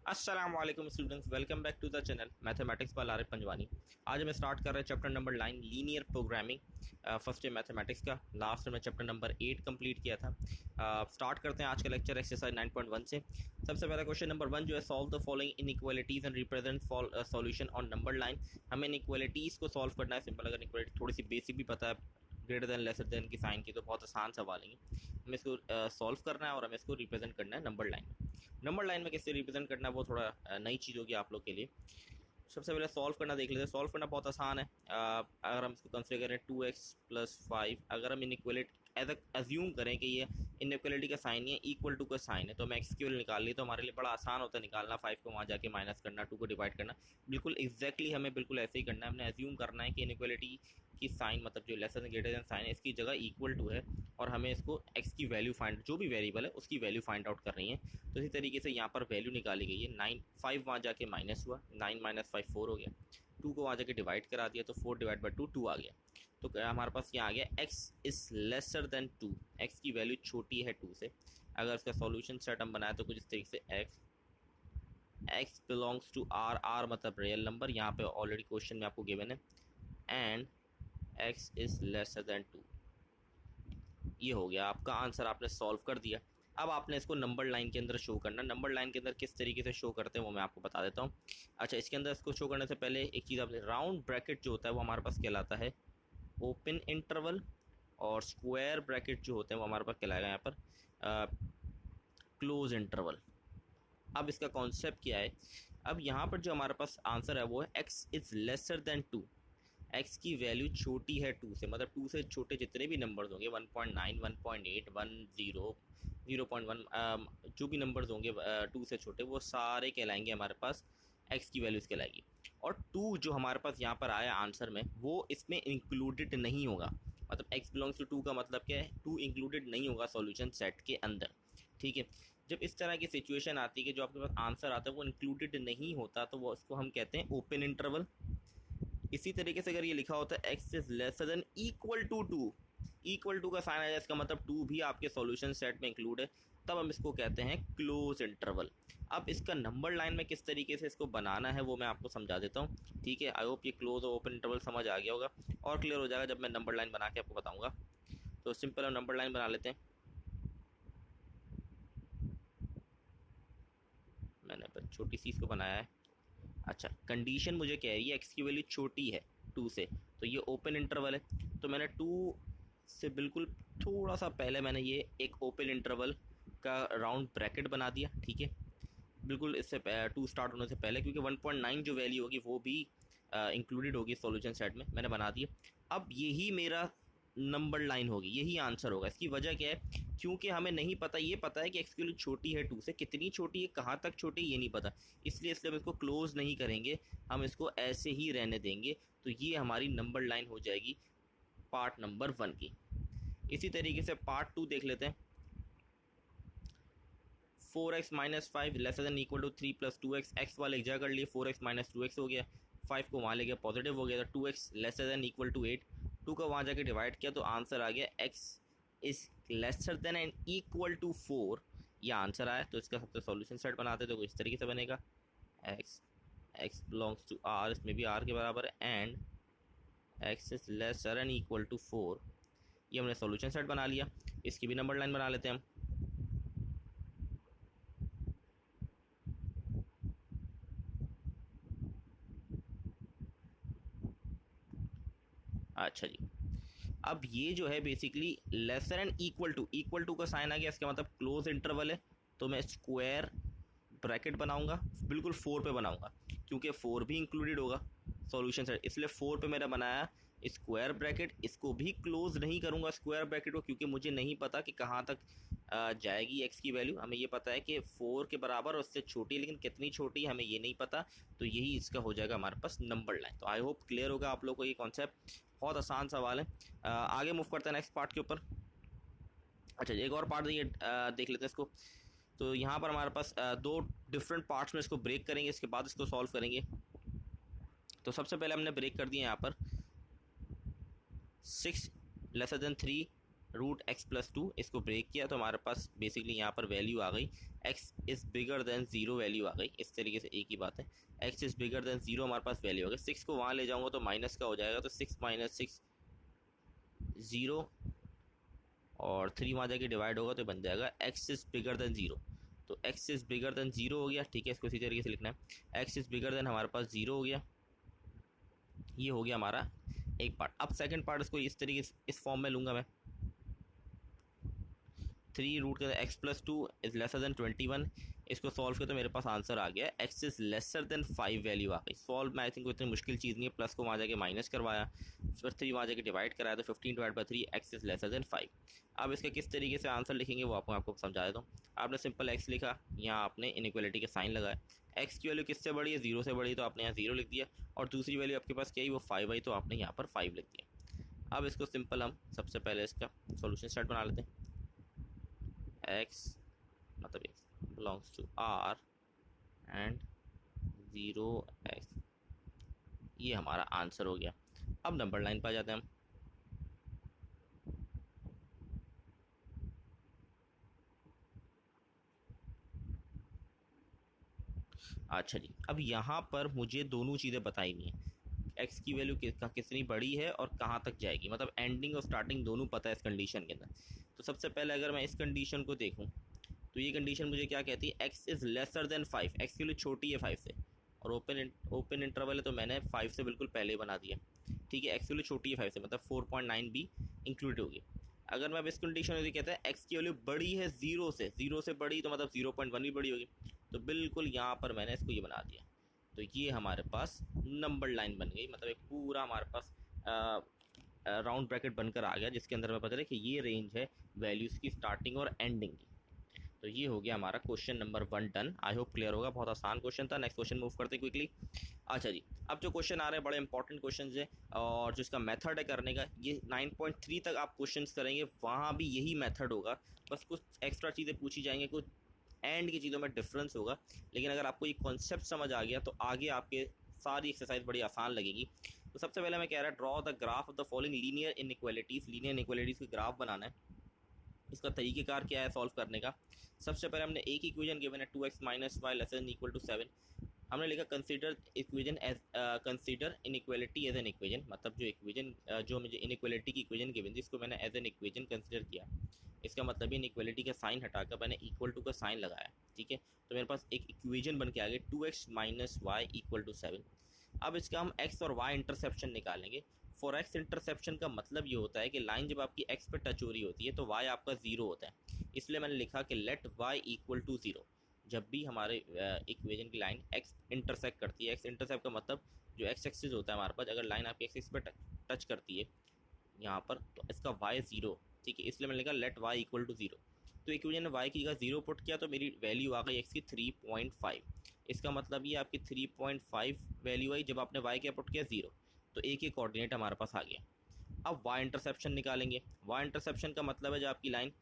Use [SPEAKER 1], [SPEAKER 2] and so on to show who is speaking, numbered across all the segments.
[SPEAKER 1] अस्सलाम वालेकुम students, welcome back to the channel mathematics by Arif Panjwani. आज हम स्टार्ट कर रहे हैं chapter number 9 linear programming. First year mathematics का लास्ट में चैप्टर नंबर 8 कंप्लीट किया था। स्टार्ट करते हैं आज का लेक्चर एक्सरसाइज 9.1 से। सबसे पहला क्वेश्चन नंबर 1 जो है, solve the following inequalities and represent solution on number line. हमें इनइक्वालिटीज़ को सॉल्व करना है। सिंपल, अगर इनइक्वालिटी थोड़ी सी बेसिक भी पता है, ग्रेटर देन लेसर देन की साइन की, तो बहुत आसान सवाल है। हमें इसको सॉल्व करना है और हमें इसको रिप्रेजेंट करना है नंबर लाइन में। नंबर लाइन में किससे रिप्रेजेंट करना है वो थोड़ा नई चीज़ होगी आप लोग के लिए। सबसे पहले सॉल्व करना देख लेते हैं। सॉल्व करना बहुत आसान है। अगर हम इसको कंसिडर करें 2x+5, अगर हम इनइक्वालिटी एज्यूम करें कि ये इनइक्वालिटी का साइन ही है, इक्वल टू का साइन है, तो हमें एक्स की वैल्यू निकाल ली, तो हमारे लिए बड़ा आसान होता है निकालना। 5 को वहाँ जाके माइनस करना, 2 को डिवाइड करना, बिल्कुल एग्जैक्टली हमें बिल्कुल ऐसे ही करना है। हमने एज्यूम करना है कि इनइक्वालिटी की साइन मतलब जो lesser than greater than sign है, इसकी जगह इक्वल टू है और हमें इसको एक्स की वैल्यू फाइंड, जो भी वेरिएबल है उसकी वैल्यू फाइंड आउट कर रही है। तो इसी तरीके से यहाँ पर वैल्यू निकाली गई है। 9 5 वहाँ जाके माइनस हुआ, 9 - 5 4 हो गया। 2 को वहाँ जाके डिवाइड करा दिया तो 4/2 2 आ गया। तो हमारे पास यहाँ आ गया x is lesser than 2, x की वैल्यू छोटी है 2 से। अगर इसका सॉल्यूशन सेट हम बनाए तो कुछ इस तरीके से x बिलोंग्स टू r मतलब रियल नंबर, यहाँ पे ऑलरेडी क्वेश्चन में आपको गिवन है, and x is lesser than 2। ये हो गया आपका आंसर, आपने सॉल्व कर दिया। अब आपने इसको नंबर लाइन के अंदर शो करना। नंबर लाइन के अंदर किस तरीके से शो करते हैं वो मैं आपको बता देता हूँ। अच्छा, इसके अंदर इसको शो करने से पहले एक चीज़ आपने, राउंड ब्रैकेट जो होता है वो हमारे पास कहलाता है ओपन इंटरवल, और स्क्वायर ब्रैकेट जो होते हैं वो हमारे पास कहलाएगा यहाँ पर क्लोज इंटरवल। अब इसका कॉन्सेप्ट क्या है, अब यहाँ पर जो हमारे पास आंसर है वो है x is lesser than 2। x की वैल्यू छोटी है 2 से, मतलब 2 से छोटे जितने भी नंबर्स होंगे, 1.9 1.8 10 0.1, जो भी नंबर्स होंगे 2 से छोटे, वो सारे कहलाएंगे हमारे पास x की वैल्यूज़ कहलाएगी। और 2 जो हमारे पास यहाँ पर आया आंसर में, वो इसमें इंक्लूडेड नहीं होगा। मतलब x बिलोंग्स टू 2 का मतलब क्या है, 2 इंक्लूडेड नहीं होगा सॉल्यूशन सेट के अंदर। ठीक है, जब इस तरह की सिचुएशन आती है कि जो आपके पास आंसर आता है वो इंक्लूडेड नहीं होता, तो वो उसको हम कहते हैं ओपन इंटरवल। इसी तरीके से अगर ये लिखा होता है x is lesser than equal to 2, equal to का साइन आया, इसका मतलब 2 भी आपके सॉल्यूशन सेट में इंक्लूड है, तब हम इसको कहते हैं क्लोज इंटरवल। अब इसका नंबर लाइन में किस तरीके से इसको बनाना है वो मैं आपको समझा देता हूँ। ठीक है, आई होप ये क्लोज और ओपन इंटरवल समझ आ गया होगा, और क्लियर हो जाएगा जब मैं नंबर लाइन बना के आपको बताऊँगा। तो सिंपल हम नंबर लाइन बना लेते हैं। मैंने छोटी सी इसको बनाया है। अच्छा, कंडीशन मुझे कह रही है एक्स की वैल्यू छोटी है 2 से, तो ये ओपन इंटरवल है। तो मैंने 2 से बिल्कुल थोड़ा सा पहले मैंने ये एक ओपन इंटरवल का राउंड ब्रैकेट बना दिया। ठीक है, बिल्कुल इससे 2 स्टार्ट होने से पहले, क्योंकि 1.9 जो वैल्यू होगी वो भी इंक्लूडेड होगी सॉल्यूशन सेट में, मैंने बना दिया। अब यही मेरा नंबर लाइन होगी, यही आंसर होगा। इसकी वजह क्या है, क्योंकि हमें नहीं पता, ये पता है कि एक्स की वैल्यू छोटी है 2 से, कितनी छोटी है, कहाँ तक छोटी है, ये नहीं पता, इसलिए हम इसको क्लोज नहीं करेंगे, हम इसको ऐसे ही रहने देंगे। तो ये हमारी नंबर लाइन हो जाएगी पार्ट नंबर 1 की। इसी तरीके से पार्ट 2 देख लेते हैं। 4x - 5 lesser than equal to 3 + 2x, x वाले एक जगह कर लिए, 4x - 2x हो गया, 5 को वहाँ ले गया पॉजिटिव हो गया, तो 2x laser than equal to 8, 2 का वहाँ जाके डिवाइड किया तो आंसर आ गया x is lesser than and equal to 4। यह आंसर आया, तो इसका सबसे सॉल्यूशन सेट बनाते तो इस तरीके से बनेगा, x बिलोंग्स टू r, इसमें भी r के बराबर है, and x is lesser and equal to 4। ये हमने सॉल्यूशन सेट बना लिया। इसकी भी नंबर लाइन बना लेते हैं हम। अच्छा जी, अब ये जो है basically lesser and equal to का साइन आ गया, इसका मतलब क्लोज इंटरवल है, तो मैं स्क्वायर ब्रैकेट बनाऊंगा, बिल्कुल 4 पे बनाऊंगा, क्योंकि 4 भी इंक्लूडेड होगा सॉल्यूशन सेट, इसलिए 4 पे मैंने बनाया स्क्वायर ब्रैकेट। इसको भी क्लोज नहीं करूंगा स्क्वायर ब्रैकेट को, क्योंकि मुझे नहीं पता कि कहाँ तक जाएगी एक्स की वैल्यू। हमें ये पता है कि 4 के बराबर और उससे छोटी है, लेकिन कितनी छोटी है हमें ये नहीं पता, तो यही इसका हो जाएगा हमारे पास नंबर लाइन। तो आई होप क्लियर होगा आप लोग को ये कॉन्सेप्ट, बहुत आसान सवाल है। आगे मूव करते हैं नेक्स्ट पार्ट के ऊपर। अच्छा, एक और पार्ट ये देख लेते हैं इसको। तो यहाँ पर हमारे पास 2 डिफरेंट पार्ट्स में इसको ब्रेक करेंगे, इसके बाद इसको सॉल्व करेंगे। तो सबसे पहले हमने ब्रेक कर दिया यहाँ पर 6 lesser than 3 root x plus two, इसको ब्रेक किया तो हमारे पास बेसिकली यहाँ पर वैल्यू आ गई x is bigger than zero value आ गई। इस तरीके से एक ही बात है, x is bigger than zero हमारे पास वैल्यू आ गई। सिक्स को वहाँ ले जाऊँगा तो माइनस का हो जाएगा, तो सिक्स माइनस सिक्स ज़ीरो, और थ्री वहाँ जाके डिवाइड होगा तो बन जाएगा x is bigger than zero. तो x is bigger than zero हो गया, ठीक है, इसको इसी तरीके से लिखना है, एक्स इज़ बिगर देन हमारे पास ज़ीरो हो गया। ये हो गया हमारा एक पार्ट। अब सेकंड पार्ट इसको इस तरीके से इस फॉर्म में लूँगा मैं, थ्री रूट का x plus two is lesser then 21, इसको सॉल्व किया तो मेरे पास आंसर आ गया x is lesser than 5 value आ गई। सॉल्व में आई थिंक कोई इतनी मुश्किल चीज़ नहीं है, प्लस को वहाँ जाके माइनस करवाया, फिर थ्री वहाँ जाके डिवाइड कराया तो 15 divide by 3 x is lesser than 5। अब इसका किस तरीके से आंसर लिखेंगे वो आपको समझा देता हूँ। आपने सिंपल एक्स लिखा, यहाँ आपने इनइक्वालिटी के साइन लगाए, एक्स की वैल्यू किससे बड़ी है, जीरो से बड़ी, तो आपने यहाँ जीरो लिख दिया, और दूसरी वैल्यू आपके पास क्या है, वो 5 आई, तो आपने यहाँ पर 5 लिख दिया। अब इसको सिंपल हम सबसे पहले इसका सोल्यूशन सेट बना लेते हैं। x मतलब x belongs to R and 0x, ये हमारा आंसर हो गया। अब नंबर लाइन पर आ जाते हैं हम। अच्छा जी, अब यहाँ पर मुझे दोनों चीज़ें बताई हुई हैं, एक्स की वैल्यू कितनी बड़ी है और कहाँ तक जाएगी, मतलब एंडिंग और स्टार्टिंग दोनों पता है इस कंडीशन के अंदर। तो सबसे पहले अगर मैं इस कंडीशन को देखूँ तो ये कंडीशन मुझे क्या कहती है, x is laser than 5, x की वैल्यू छोटी है 5 से, और ओपन इंटरवल है तो मैंने 5 से बिल्कुल पहले बना दिया, ठीक है, एक्स की वैल्यू छोटी है 5 से, मतलब 4.9 भी इंक्लूड होगी। अगर मैं अब इस कंडीशन में कहता है एक्स की वैल्यू बड़ी है जीरो से बड़ी, तो मतलब 0.1 भी बड़ी होगी, तो बिल्कुल यहाँ पर मैंने इसको ये बना दिया। तो ये हमारे पास नंबर लाइन बन गई, मतलब एक पूरा हमारे पास राउंड ब्रैकेट बनकर आ गया, जिसके अंदर मैं पता है कि ये रेंज है वैल्यूज़ की स्टार्टिंग और एंडिंग की। तो ये हो गया हमारा question number 1 done. I hope clear होगा, बहुत आसान क्वेश्चन था। नेक्स्ट क्वेश्चन मूव करते क्विकली। अच्छा जी, अब जो क्वेश्चन आ रहे हैं बड़े इंपॉर्टेंट क्वेश्चन है, और जो इसका मेथड है करने का, ये 9.3 तक आप क्वेश्चन करेंगे वहाँ भी यही मेथड होगा, बस कुछ एक्स्ट्रा चीज़ें पूछी जाएंगी, कुछ एंड की चीज़ों में डिफरेंस होगा, लेकिन अगर आपको ये कॉन्सेप्ट समझ आ गया तो आगे आपके सारी एक्सरसाइज बड़ी आसान लगेगी। तो सबसे पहले मैं कह रहा draw the graph of the following linear inequalities, linear inequalities का ग्राफ बनाना है। इसका तरीक़ेकार क्या है सॉल्व करने का। सबसे पहले हमने एक इक्वेशन गिवन है 2x minus y less than equal to 7, हमने लिखा consider equation as consider inequality as an equation, मतलब जो इक्वेशन जो मुझे इनइक्वालिटी की इक्वेशन गिवन थी इसको मैंने एज एन इक्वेशन कंसीडर किया। इसका मतलब इनइक्वालिटी का साइन हटाकर मैंने इक्वल टू का साइन लगाया, ठीक है। तो मेरे पास एक इक्वेशन बन के आ गई 2x minus Y equal to 7। अब इसका हम x और y इंटरसेप्शन निकालेंगे। फॉर एक्स इंटरसेप्शन का मतलब ये होता है कि लाइन जब आपकी x पे टच हो रही होती है तो y आपका ज़ीरो होता है, इसलिए मैंने लिखा कि let y equal to zero. जब भी हमारे इक्वेशन की लाइन x इंटरसेक्ट करती है, x इंटरसेप्ट का मतलब जो x एक्सिस होता है हमारे पास, अगर लाइन आपकी एक्सिस पे टच करती है यहाँ पर तो इसका y ज़ीरो, ठीक है, इसलिए मैंने लिखा let y equal to zero. तो इक्वेशन में y की जगह ज़ीरो पुट किया तो मेरी वैल्यू आ गई x की 3.5। इसका मतलब ये आपकी 3.5 वैल्यू आई जब आपने y क्या पुट किया ज़ीरो, तो एक ही कोऑर्डिनेट हमारे पास आ गया। अब y इंटरसेप्शन निकालेंगे। y इंटरसेप्शन का मतलब है जब आपकी लाइन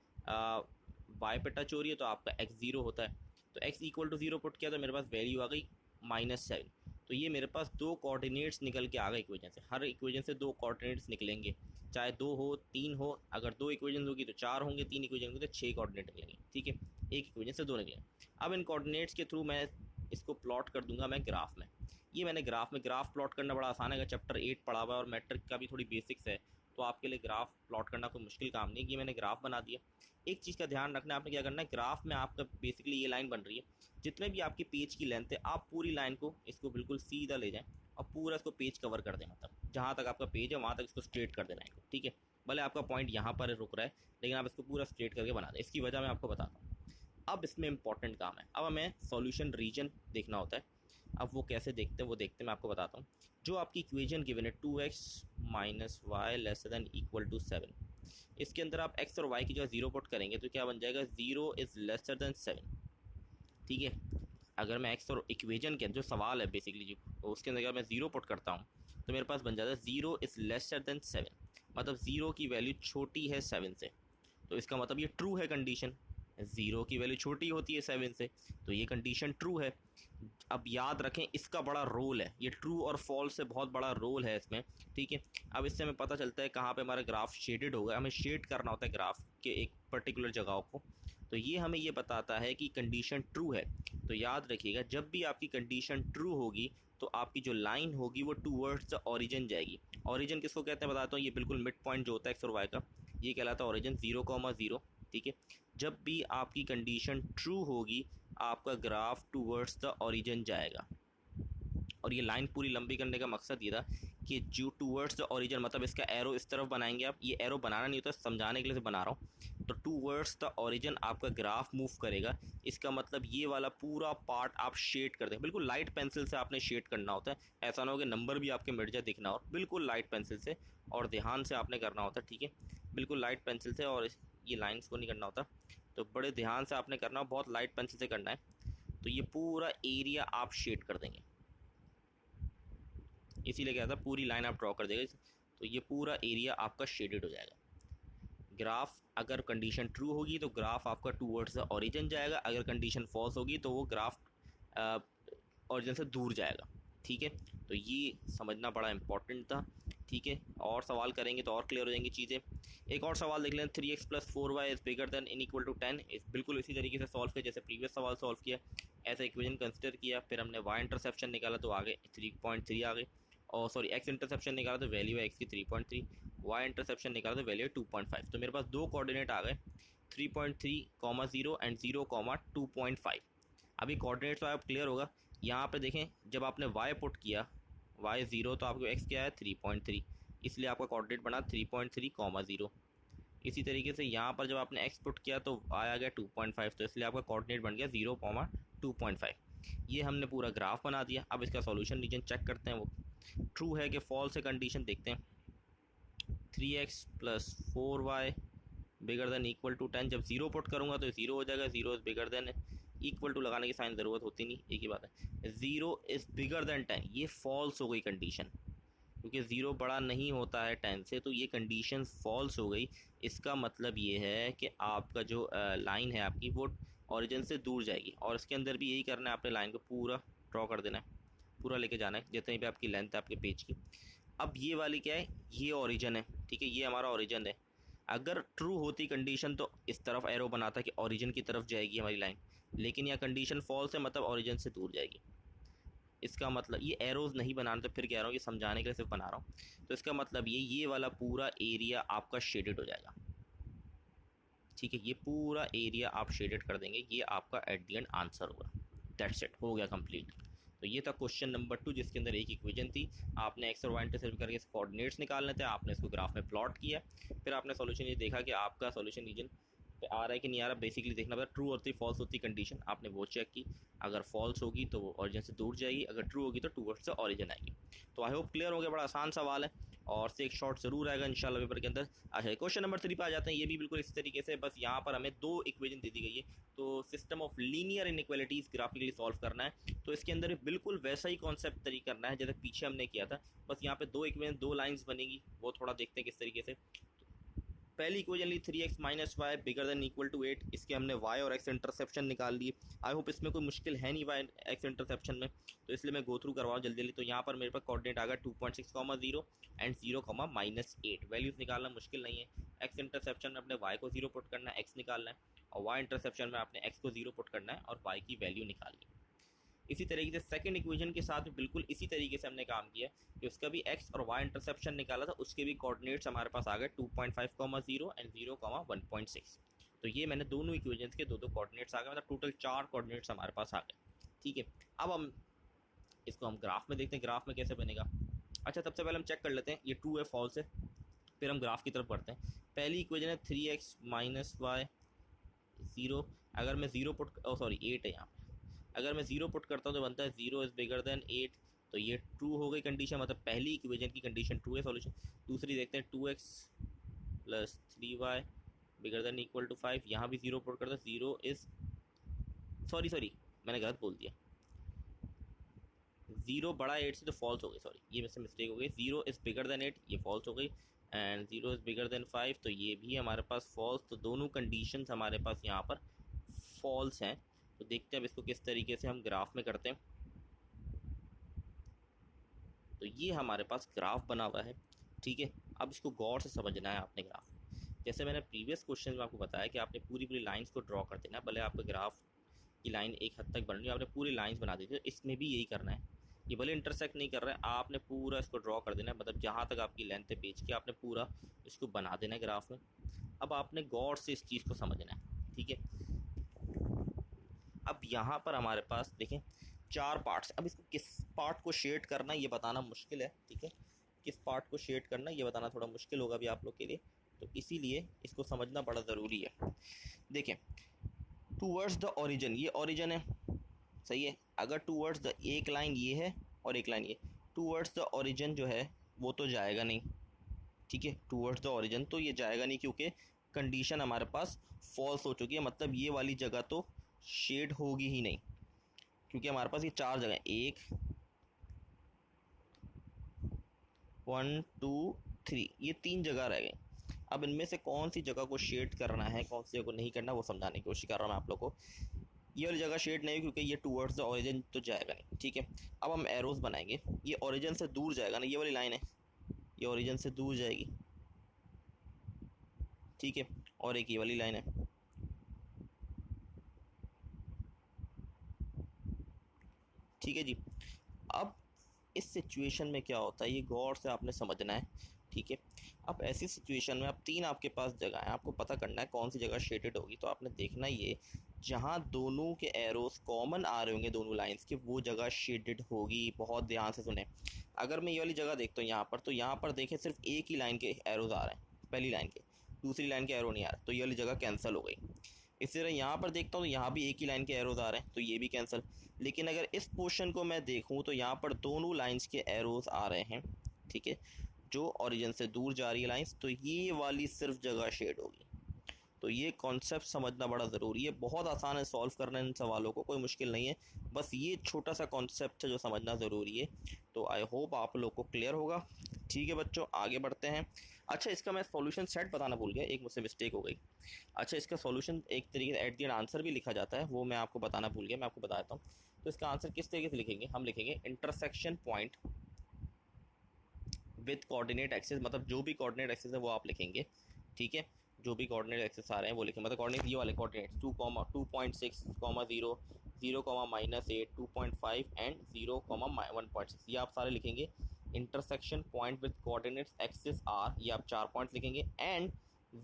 [SPEAKER 1] y पे टच हो रही है तो आपका x ज़ीरो होता है, तो x equal to zero put किया तो मेरे पास वैल्यू आ गई -7। तो ये मेरे पास दो कोऑर्डिनेट्स निकल के आ गए इक्वेशन से, हर इक्वेशन से दो कोऑर्डिनेट्स निकलेंगे, चाहे दो हो तीन हो, अगर दो इक्वेशन होगी तो चार होंगे, तीन इक्वेशन होगी तो छः कोऑर्डिनेट निकलेंगे, ठीक है, एक इक्वेशन से दो निकलेंगे। अब इन कोऑर्डिनेट्स के थ्रू मैं इसको प्लॉट कर दूंगा मैं ग्राफ में। ये मैंने ग्राफ प्लॉट करना बड़ा आसान है, चैप्टर 8 पढ़ा हुआ है और मैट्रिक का भी थोड़ी बेसिक्स है, तो आपके लिए ग्राफ प्लॉट करना कोई मुश्किल काम नहीं है। ये मैंने ग्राफ बना दिया। एक चीज़ का ध्यान रखना है, आपने क्या करना है, ग्राफ में आपका बेसिकली ये लाइन बन रही है, जितने भी आपकी पेज की लेंथ है आप पूरी लाइन को इसको बिल्कुल सीधा ले जाएं और पूरा इसको पेज कवर कर दें, मतलब जहाँ तक आपका पेज है वहाँ तक इसको स्ट्रेट कर देना है, ठीक है। भले आपका पॉइंट यहाँ पर रुक रहा है लेकिन आप इसको पूरा स्ट्रेट करके बना दें। इसकी वजह मैं आपको बताता हूँ। अब इसमें इंपॉर्टेंट काम है, अब हमें सॉल्यूशन रीजन देखना होता है। अब वो कैसे देखते हैं वो देखते हैं, मैं आपको बताता हूँ। जो आपकी इक्वेशन गिवन है 2x minus y less than equal to 7, इसके अंदर आप x और y की जगह ज़ीरो पुट करेंगे तो क्या बन जाएगा, ज़ीरो इज़ लेसर देन 7, ठीक है। अगर मैं x और इक्वेशन के जो सवाल है बेसिकली जो उसके अंदर अगर मैं ज़ीरो पुट करता हूँ तो मेरे पास बन जाता है ज़ीरो इज़ लेसर देन 7, मतलब ज़ीरो की वैल्यू छोटी है 7 से, तो इसका मतलब ये ट्रू है कंडीशन, ज़ीरो की वैल्यू छोटी होती है 7 से, तो ये कंडीशन ट्रू है। अब याद रखें इसका बड़ा रोल है, ये ट्रू और फॉल्स से बहुत बड़ा रोल है इसमें, ठीक है। अब इससे हमें पता चलता है कहाँ पे हमारा ग्राफ शेडेड होगा, हमें शेड करना होता है ग्राफ के एक पर्टिकुलर जगहों को, तो ये हमें ये बताता है कि कंडीशन ट्रू है। तो याद रखिएगा जब भी आपकी कंडीशन ट्रू होगी तो आपकी जो लाइन होगी वो टूवर्ड्स द ओरिजिन जाएगी। ओरिजिन किसको कहते हैं बताता हूँ, ये बिल्कुल मिड पॉइंट जो होता है एक्स और वाई का, ये कहलाता है ओरिजिन, 0,0, ठीक है। जब भी आपकी कंडीशन ट्रू होगी आपका ग्राफ टूवर्ड्स द ओरिजिन जाएगा। और ये लाइन पूरी लंबी करने का मकसद ये था कि जो टूवर्ड्स द ओरिजिन मतलब इसका एरो इस तरफ बनाएंगे आप, ये एरो बनाना नहीं होता, समझाने के लिए से बना रहा हूँ। तो टूवर्ड्स द ओरिजिन आपका ग्राफ मूव करेगा, इसका मतलब ये वाला पूरा पार्ट आप शेड कर दें, बिल्कुल लाइट पेंसिल से आपने शेड करना होता है, ऐसा ना हो कि नंबर भी आपके मिट जाए दिखना, और बिल्कुल लाइट पेंसिल से और ध्यान से आपने करना होता है, ठीक है। बिल्कुल लाइट पेंसिल से, और ये लाइन्स को नहीं करना होता, तो बड़े ध्यान से आपने करना हो, बहुत लाइट पेंसिल से करना है। तो ये पूरा एरिया आप शेड कर देंगे, इसीलिए क्या था पूरी लाइन आप ड्रॉ कर देगा, तो ये पूरा एरिया आपका शेडेड हो जाएगा। ग्राफ अगर कंडीशन ट्रू होगी तो ग्राफ आपका टूवर्ड्स द ओरिजिन जाएगा, अगर कंडीशन फॉल्स होगी तो वो ग्राफ ओरिजिन से दूर जाएगा, ठीक है। तो ये समझना बड़ा इंपॉर्टेंट था, ठीक है। और सवाल करेंगे तो और क्लियर हो जाएंगी चीज़ें। एक और सवाल देख लें, 3x + 4y is bigger than in equal to 10, बिल्कुल इसी तरीके से सॉल्व किया जैसे प्रीवियस सवाल सॉल्व किया, ऐसा इक्वेशन कंसिडर किया, फिर हमने y इंटरसेप्शन निकाला तो आगे 3.3 आ गए, और सॉरी x इंटरसेप्शन निकाला तो वैल्यू है x की 3.3, y इंटरसेप्शन निकाला तो वैल्यू है 2.5। तो मेरे पास दो कोऑर्डिनेट आ गए 3.3, 0 एंड 0, 2.5। अभी कोऑर्डिनेट तो आप क्लियर होगा, यहाँ पे देखें जब आपने y पुट किया y 0 तो आपको x क्या है 3.3, इसलिए आपका कोऑर्डिनेट बना 3.3, 0। इसी तरीके से यहाँ पर जब आपने x पुट किया तो y आ गया 2.5, तो इसलिए आपका कोऑर्डिनेट बन गया 0, 2.5। ये हमने पूरा ग्राफ बना दिया। अब इसका सॉल्यूशन रीजन चेक करते हैं, वो ट्रू है कि फॉल्स है कंडीशन देखते हैं। 3x + 4y bigger than equal to 10, जब 0 पुट करूँगा तो 0 हो जाएगा, 0 is bigger than, equal to लगाने की साइन ज़रूरत होती नहीं, एक ही बात है। 0 इज़ बिगर देन 10, ये फॉल्स हो गई कंडीशन, क्योंकि 0 बड़ा नहीं होता है 10 से, तो ये कंडीशन फॉल्स हो गई। इसका मतलब ये है कि आपका जो लाइन है आपकी वो ओरिजिन से दूर जाएगी, और इसके अंदर भी यही करना है, आपने लाइन को पूरा ड्रॉ कर देना है, पूरा लेके जाना है जितनी भी आपकी लेंथ है आपके पेज की। अब ये वाली क्या है, ये ओरिजिन है, ठीक है, ये हमारा ओरिजिन है। अगर ट्रू होती कंडीशन तो इस तरफ एरो बनाता कि ओरिजिन की तरफ जाएगी हमारी लाइन, लेकिन यह कंडीशन फॉल्स है, मतलब ओरिजिन से दूर जाएगी। इसका मतलब ये एरोज नहीं बनाना, तो फिर कह रहा हूँ ये समझाने के लिए सिर्फ बना रहा हूँ। तो इसका मतलब ये वाला पूरा एरिया आपका शेडेड हो जाएगा, ठीक है, ये पूरा एरिया आप शेडेड कर देंगे, ये आपका एट द एंड आंसर होगा। दैट्स इट, हो गया कंप्लीट। तो ये था क्वेश्चन नंबर 2 जिसके अंदर एक इक्वेशन थी, आपने एक्स और वाई इंटरसेप्ट करके कोऑर्डिनेट्स निकालने थे, आपने इसको ग्राफ में प्लॉट किया, फिर आपने सॉल्यूशन ये देखा कि आपका सॉल्यूशन रीजन पे आ रहा है कि नहीं आ रहा। बेसिकली देखना पड़ता ट्रू होती फॉल्स होती कंडीशन, आपने वो चेक की, अगर फॉल्स होगी तो वो ऑरिजिन से दूर जाएगी, अगर ट्रू होगी तो टूवर्ड्स द ऑरिजिन आएगी। तो आई होप क्लियर हो गया, बड़ा आसान सवाल है और से एक शॉर्ट जरूर आएगा इंशाल्लाह पेपर के अंदर। अच्छा क्वेश्चन नंबर 3 पे आ जाते हैं, ये भी बिल्कुल इस तरीके से, बस यहाँ पर हमें दो इक्वेशन दे दी गई है, तो system of linear inequalities graphically solve करना है। तो इसके अंदर बिल्कुल वैसा ही कॉन्सेप्ट तरीका करना है जैसे पीछे हमने किया था, बस यहाँ पे दो इक्वेशन, दो लाइंस बनेगी, वो थोड़ा देखते हैं किस तरीके से। पहली इक्वेशन ली 3x - y bigger than equal to 8, इसके हमने y और x इंटरसेप्शन निकाल लिए। आई होप इसमें कोई मुश्किल है नहीं y x इंटरसेप्शन में, तो इसलिए मैं गो थ्रू करवाऊँ जल्दी जल्दी। तो यहाँ पर मेरे पास कोऑर्डिनेट आ गया 2.6, 0 एंड 0, -8। वैल्यूज़ निकालना मुश्किल नहीं है। x इंटरसेप्शन में अपने y को 0 पुट करना है, x निकालना है, और y इंटरसेप्शन में आपने x को 0 पुट करना है और y की वैल्यू निकालनी है। इसी तरीके से सेकंड इक्वेशन के साथ भी बिल्कुल इसी तरीके से हमने काम किया कि उसका भी x और y इंटरसेप्शन निकाला था, उसके भी कोऑर्डिनेट्स हमारे पास आ गए 2.5, 0 एंड 0, 1.6। तो ये मैंने दोनों इक्वेशंस के दो कोऑर्डिनेट्स आ गए, मतलब टोटल 4 कोऑर्डिनेट्स हमारे पास आ गए, ठीक है। अब हम इसको हम ग्राफ में देखते हैं, ग्राफ में कैसे बनेगा। अच्छा सबसे पहले हम चेक कर लेते हैं ये ट्रू है फॉल्स है, फिर हम ग्राफ की तरफ बढ़ते हैं। पहली इक्वेशन है 3x - y 0, अगर मैं 0 पुट, सॉरी 8 है यहाँ पे, अगर मैं 0 पुट करता हूँ तो बनता है 0 इज़ बिगर देन 8, तो ये ट्रू हो गई कंडीशन, मतलब पहली इक्वेशन की कंडीशन ट्रू है सॉल्यूशन। दूसरी देखते हैं 2x + 3y bigger than equal to 5, यहाँ भी 0 पुट करता है, 0 इज़, सॉरी मैंने गलत बोल दिया, 0 बड़ा 8 से तो फॉल्स हो गई, सॉरी ये मुझसे मिस्टेक हो गई। 0 इज़ बिगर देन 8 ये फॉल्स हो गई, एंड 0 इज़ बिगर देन 5 तो ये भी हमारे पास फॉल्स। तो दोनों कंडीशंस हमारे पास यहाँ पर फॉल्स हैं। तो देखते हैं अब इसको किस तरीके से हम ग्राफ में करते हैं। तो ये हमारे पास ग्राफ बना हुआ है, ठीक है। अब इसको गौर से समझना है आपने ग्राफ। जैसे मैंने प्रीवियस क्वेश्चन में आपको बताया कि आपने पूरी पूरी लाइंस को ड्रॉ कर देना, भले आपका ग्राफ की लाइन एक हद तक बन रही है, आपने पूरी लाइंस बना दी थी। तो इसमें भी यही करना है, ये भले इंटरसेक्ट नहीं कर रहा है, आपने पूरा इसको ड्रॉ कर देना है, मतलब जहाँ तक आपकी लेंथ है पेज की आपने पूरा इसको बना देना है ग्राफ में। अब आपने गौर से इस चीज़ को समझना है, ठीक है। अब यहाँ पर हमारे पास देखें 4 पार्ट्स। अब इसको किस पार्ट को शेड करना ये बताना मुश्किल है, ठीक है। किस पार्ट को शेड करना ये बताना थोड़ा मुश्किल होगा अभी आप लोग के लिए, तो इसीलिए इसको समझना बड़ा ज़रूरी है। देखें, टूवर्ड्स द ओरिजिन, ये ओरिजिन है, सही है। अगर टूवर्ड्स द, एक लाइन ये है और एक लाइन ये, टूवर्ड्स द ओरिजिन जो है वो तो जाएगा नहीं, ठीक है। टूवर्ड्स द ओरिजिन तो ये जाएगा नहीं, क्योंकि कंडीशन हमारे पास फॉल्स हो चुकी है, मतलब ये वाली जगह तो शेड होगी ही नहीं, क्योंकि हमारे पास ये 4 जगह, 1 1 2 3, ये 3 जगह रह गई। अब इनमें से कौन सी जगह को शेड करना है, कौन सी जगह को नहीं करना, वो समझाने की कोशिश कर रहा हूँ मैं आप लोग को। ये वाली जगह शेड नहीं, क्योंकि ये टूवर्ड्स द ओरिजिन तो जाएगा नहीं, ठीक है। अब हम एरोज बनाएंगे, ये ओरिजिन से दूर जाएगा ना, ये वाली लाइन है, ये ओरिजिन से दूर जाएगी, ठीक है। और एक ये वाली लाइन है, ठीक है जी। अब इस सिचुएशन में क्या होता है ये गौर से आपने समझना है, ठीक है। अब ऐसी सिचुएशन में अब 3 आपके पास जगह है, आपको पता करना है कौन सी जगह शेडेड होगी। तो आपने देखना ये, जहाँ दोनों के एरोस कॉमन आ रहे होंगे दोनों लाइंस के, वो जगह शेडेड होगी। बहुत ध्यान से सुने। अगर मैं ये वाली जगह देखता हूँ यहाँ पर, तो यहाँ पर देखें सिर्फ एक ही लाइन के एरोज आ रहे हैं, पहली लाइन के, दूसरी लाइन के एरो नहीं आ रहे, तो ये वाली जगह कैंसिल हो गई। इसी तरह यहाँ पर देखता हूँ तो यहाँ भी एक ही लाइन के एरोज आ रहे हैं, तो ये भी कैंसिल। लेकिन अगर इस पोर्शन को मैं देखूँ तो यहाँ पर दोनों लाइंस के एरोज आ रहे हैं, ठीक है, जो ओरिजिन से दूर जा रही है लाइंस, तो ये वाली सिर्फ जगह शेड होगी। तो ये कॉन्सेप्ट समझना बड़ा ज़रूरी है। बहुत आसान है सॉल्व करना इन सवालों को, कोई मुश्किल नहीं है, बस ये छोटा सा कॉन्सेप्ट है जो समझना ज़रूरी है। तो आई होप आप लोग को क्लियर होगा, ठीक है बच्चों। आगे बढ़ते हैं। अच्छा, इसका मैं सॉल्यूशन सेट बताना भूल गया, एक मुझसे मिस्टेक हो गई। अच्छा, इसका सॉल्यूशन एक तरीके से एट द एंड आंसर भी लिखा जाता है, वो मैं आपको बताना भूल गया, मैं आपको बता देता हूँ। तो इसका आंसर किस तरीके से लिखेंगे, हम लिखेंगे intersection point with coordinate axis, मतलब जो भी कोऑर्डिनेट एक्सिस है वो आप लिखेंगे, ठीक है। जो भी कोऑर्डिनेट एक्सिस आ रहे हैं वो लिखेंगे, मतलब कोऑर्डिनेट ये वाले कोऑर्डिनेट 2,2.6, 0, 0,-8, 2.5 एंड 0,1.6, ये आप सारे लिखेंगे। Intersection point with coordinates axis are, ये आप 4 पॉइंट्स लिखेंगे। And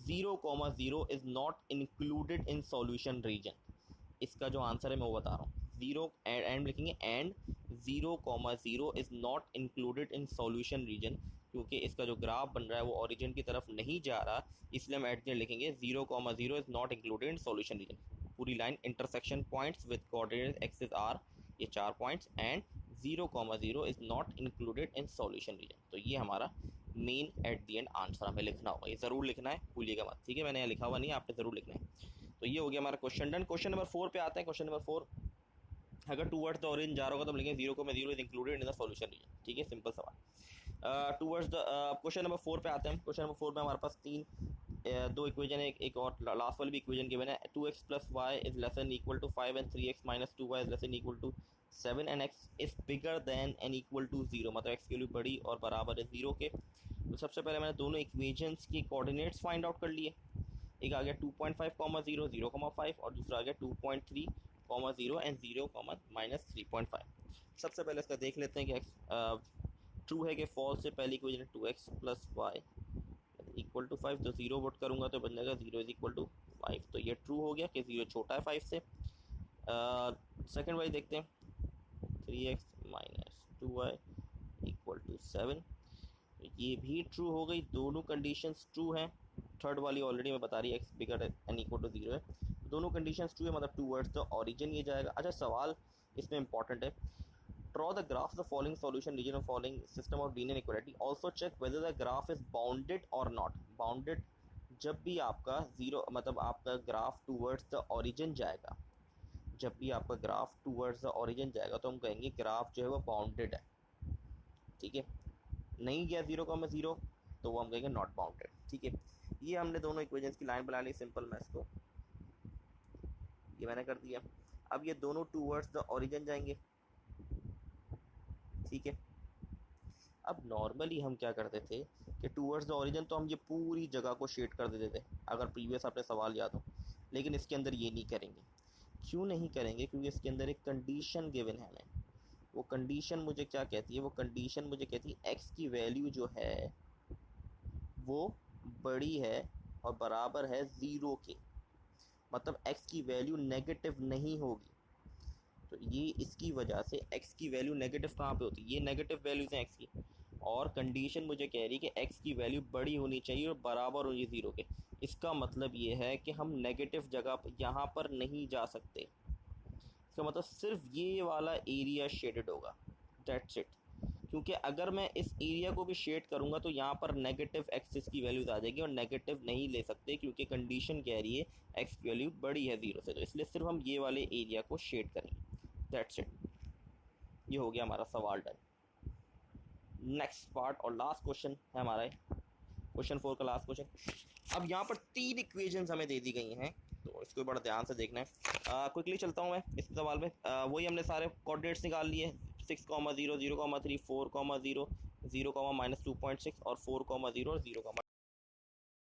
[SPEAKER 1] 0,0 is not included in solution region, इसका जो आंसर है मैं वो बता रहा हूँ। 0 एंड लिखेंगे, and 0,0 is not included in solution region, क्योंकि इसका जो ग्राफ बन रहा है वो ओरिजिन की तरफ नहीं जा रहा, इसलिए हम एट द एंड लिखेंगे 0,0 is not included in solution region. पूरी line intersection points with coordinate axis are, ये 4 points, and 0,0 is not included in solution region. तो ये हमारा main at the end answer हमें लिखना होगा, ये ज़रूर लिखना है, भूलिएगा मत, ठीक है। मैंने यहाँ लिखा हुआ नहीं है, आपने ज़रूर लिखना है। तो ये हो गया हमारा क्वेश्चन डन। क्वेश्चन नंबर 4 पे आते हैं। क्वेश्चन नंबर 4, अगर टूवर्ड्स द ओरिजिन जा रहा होगा तो हम लिखेंगे 0,0 is included in the solution region, ठीक है, सिंपल सवाल। टूवर्ड्स द क्वेश्चन नंबर 4 पे आते हैं। क्वेश्चन नंबर 4 में हमारे पास दो इक्वेशन है, एक और लास्ट वाली भी इक्वेशन गिवन है। 2x plus y is less an equal to 5 and 3x minus 2y is less an equal to 7 and x is bigger than an equal to 0, मतलब x की वैल्यू बड़ी और बराबर है 0 के। तो सबसे पहले मैंने दोनों इक्वेशंस के कोऑर्डिनेट्स फाइंड आउट कर लिए। एक आ गया 2.5, 0, 0,5, और दूसरा आ गया 2.3, 0 एंड 0, -3.5। सबसे पहले इसका देख लेते हैं कि x ट्रू है कि फॉल्स है। पहली equation 2x plus y equal to 5, तो 0 वोट करूँगा तो बन जाएगा 0 इज इक्वल टू 5, तो ये ट्रू हो गया कि 0 छोटा है 5 से। सेकेंड वाइज देखते हैं, 3x minus 2y equal to 7, ये भी ट्रू हो गई, दोनों कंडीशंस ट्रू हैं। थर्ड वाली ऑलरेडी मैं बता रही है, x bigger an equal to 0 है, दोनों कंडीशंस ट्रू है, मतलब टूवर्ड्स द ओरिजिन ये जाएगा। अच्छा, सवाल इसमें इंपॉर्टेंट है, draw the graph the following solution region of following system of linear equality, also check whether the graph is bounded और नॉट। बाउंडेड, जब भी आपका जीरो, मतलब आपका ग्राफ टूवर्ड्स द ओरिजिन जाएगा, जब भी आपका ग्राफ टूवर्ड्स द ओरिजिन जाएगा तो हम कहेंगे ग्राफ जो है वो बाउंडेड है, ठीक है। नहीं गया 0,0 तो वो हम कहेंगे नॉट बाउंडेड, ठीक है। ये हमने दोनों इक्वेशंस की लाइन बना ली, सिंपल मैं इसको ये मैंने कर दिया। अब ये दोनों टूवर्ड्स द ओरिजिन जाएंगे, ठीक है। अब नॉर्मली हम क्या करते थे कि टूवर्ड्स द ओरिजिन तो हम ये पूरी जगह को शेड कर देते थे, अगर प्रीवियस आपने सवाल याद हो, लेकिन इसके अंदर ये नहीं करेंगे। क्यों नहीं करेंगे? क्योंकि इसके अंदर एक कंडीशन गिवन है हमें। वो कंडीशन मुझे क्या कहती है? वो कंडीशन मुझे कहती है एक्स की वैल्यू जो है वो बड़ी है और बराबर है ज़ीरो के, मतलब एक्स की वैल्यू नेगेटिव नहीं होगी। तो ये इसकी वजह से एक्स की वैल्यू नेगेटिव कहाँ पे होती है? ये नेगेटिव वैल्यूज़ हैं एक्स की, और कंडीशन मुझे कह रही है कि एक्स की वैल्यू बड़ी होनी चाहिए और बराबर होनी ज़ीरो के। इसका मतलब ये है कि हम नेगेटिव जगह यहाँ पर नहीं जा सकते। इसका मतलब सिर्फ ये वाला एरिया शेडेड होगा, दैट्स इट। क्योंकि अगर मैं इस एरिया को भी शेड करूंगा तो यहाँ पर नेगेटिव एक्सिस की वैल्यूज आ जाएगी, और नेगेटिव नहीं ले सकते क्योंकि कंडीशन कह रही है एक्स की वैल्यू बड़ी है ज़ीरो से, तो इसलिए सिर्फ हम ये वाले एरिया को शेड करेंगे, दैट्स इट। ये हो गया हमारा सवाल डन। नेक्स्ट पार्ट और लास्ट क्वेश्चन है हमारा, क्वेश्चन 4 का लास्ट क्वेश्चन। अब यहाँ पर 3 इक्वेशंस हमें दे दी गई हैं, तो इसको बड़ा ध्यान से देखना है। क्विकली चलता हूँ मैं इस सवाल में। वही हमने सारे कोऑर्डिनेट्स निकाल लिए, 6,0, 0,3, 4,0, 0, -2.6 और 4,0 और 0,